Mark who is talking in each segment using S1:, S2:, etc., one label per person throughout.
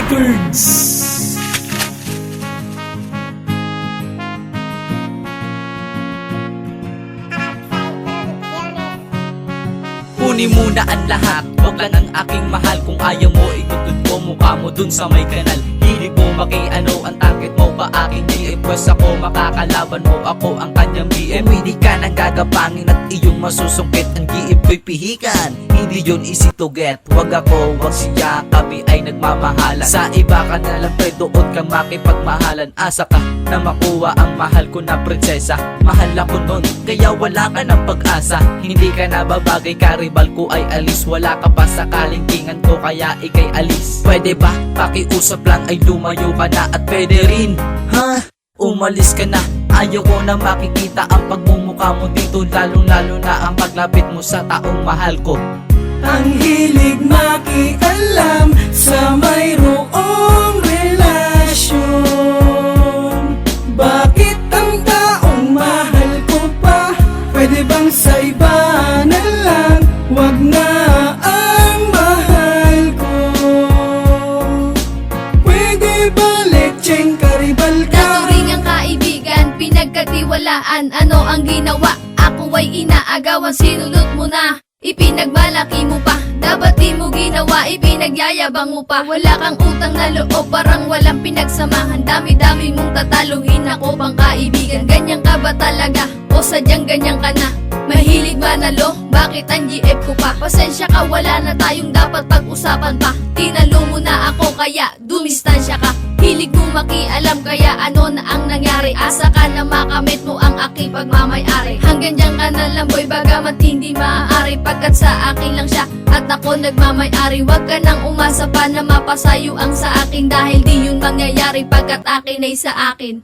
S1: Records.
S2: Kunin muna ang lahat, wag lang ang aking mahal. Kung ayaw mo, ikutod ko mukha mo dun sa may kanal. Hilig mo makiano, ang target mo ba aking GF? Pwes ako makakalaban mo, ako ang kanyang BF. Hindi ka nang gagapangin at iyong masusungkit. Ang GF ko'y pihikan, hindi yun easy to get. Wag ako, wag siya, kami ay nagmamahalan. Sa iba ka na lang pre, doon kang makipagmahalan. Asa ka na makuha ang mahal ko na prinsesa. Mahal ako nun, kaya wala ka ng pag-asa. Hindi ka na babagay, karibal ko ay alis. Wala ka pa sa kalingkingan ko, kaya ikay alis. Pwede ba, pakiusap lang ay lumayo ka na. At pwede rin, ha? Umalis ka na. Ayaw ko na makikita ang pagmumukha mo dito, lalong lalo na ang paglapit mo sa taong mahal ko.
S1: Ang hilig makialam sa mayroong relasyon. Bakit ang taong mahal ko pa pwede bang sa iba na lang? Wag na ang mahal ko. Pwede ba lecheng karibal ka?
S3: Naturingang kaibigan, pinagkatiwalaan. Ano ang ginawa? Ako ay inaagawan, sinulot mo na. Ipinagmalaki mo pa, dapat di mo ginawa, ipinagyayabang mo pa. Wala kang utang na loob, parang walang pinagsamahan. Dami-dami mong tataluhin, ako bang kaibigan? Ganyan ka ba talaga? O sadyang ganyan ka na? Mahilig manalo, bakit ang GF ko pa? Pasensya ka, wala na tayong dapat pag-usapan pa. Tinalo mo na ako, kaya dumistansya ka. Hilig mo makialam, kaya ano na ang nangyari? Asa ka na makamit mo ang aking pagmamayari. Hanggang dyan ka na lang boy, bagamat hindi maaari. Pagkat sa akin lang siya at ako nagmamayari. Huwag ka nang umasa pa na mapasayo ang sa akin, dahil di yun mangyayari pagkat akin ay sa akin.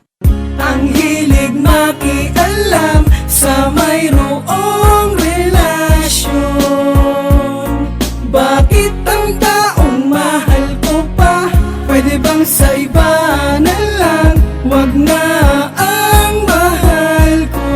S1: Ang hilig makialam sa mayroong relasyon. Bakit ang taong mahal ko pa pwede bang sa iba na lang? Wag na ang mahal ko.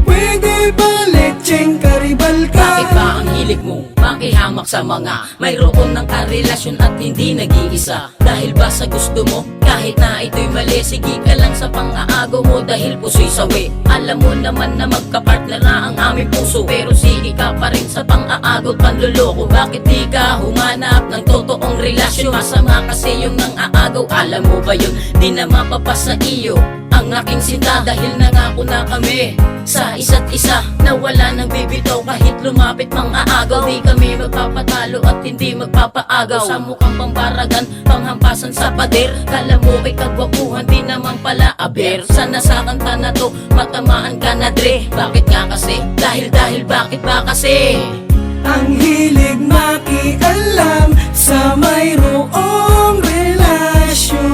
S1: Pwede ba lecheng karibal ka?
S4: Bakit ba ang hilig mo makihamak sa mga mayroon ng karelasyon at hindi nag-iisa? Dahil ba sa gusto mo, kahit na ito'y mali, sige ka lang sa pang-aagaw mo dahil puso'y sawi. Alam mo naman na magkapartner na ang aming puso, pero sige ka pa rin sa pang-aagaw, panluloko. Bakit di ka humanap ng totoong relasyon? Masama kasi yung nang-aagaw, alam mo ba yun? Di na mapapasa iyo ang aking sinta, dahil nangako na kami sa isa't isa na wala nang bibitaw kahit lumapit mga agaw. Di kami magpapatalo at hindi magpapaagaw sa mukhang pambaragan, panghampasan sa pader. Kala mo ay kagwapuhan, di naman pala aber. Sana sa kanta na to matamaan ka na dre. Bakit nga kasi? Dahil bakit ba kasi?
S1: Ang hilig makialam sa mayroong relasyon.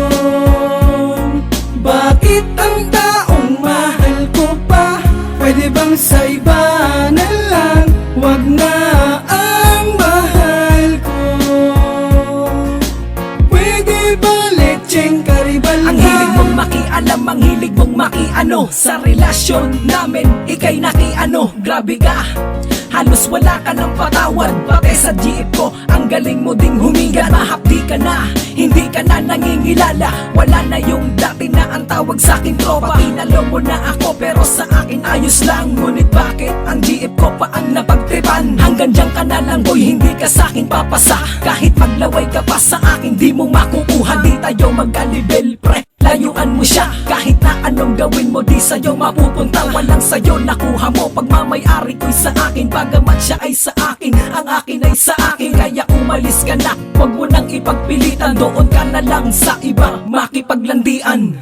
S1: Bakit ang taong mahal ko pa pwede bang sa iba na lang? Wag na ang mahal ko. Pwede ba lecheng karibal ka?
S5: Ang hilig mong makialam, ang hilig mong makiano sa relasyon namin, ikay nakiano. Grabe ka, halos wala ka ng patawad. Pati sa GF ko, ang galing mo ding huminga. Mahapdi ka na, hindi ka na nangingilala. Wala na yung dati na ang tawag sa'kin tropa. Pinalo mo na ako pero sa akin ayos lang. Ngunit bakit ang GF ko pa ang napagtripan? Hanggang dyan ka na lang boy, hindi ka sa'kin papasa. Kahit maglaway ka pa sa akin, di mo makukuha. Di tayo mag-alibel pre, layuan mo siya. Kahit na anong gawin mo, di sa'yo mapupunta. Walang sa'yo nakuha mo, pagmamayari ko'y sa akin. Bagamat siya ay sa akin, ang akin ay sa akin. Kaya umalis ka na, wag mo nang ipagpilitan. Doon ka na lang sa iba makipaglandian.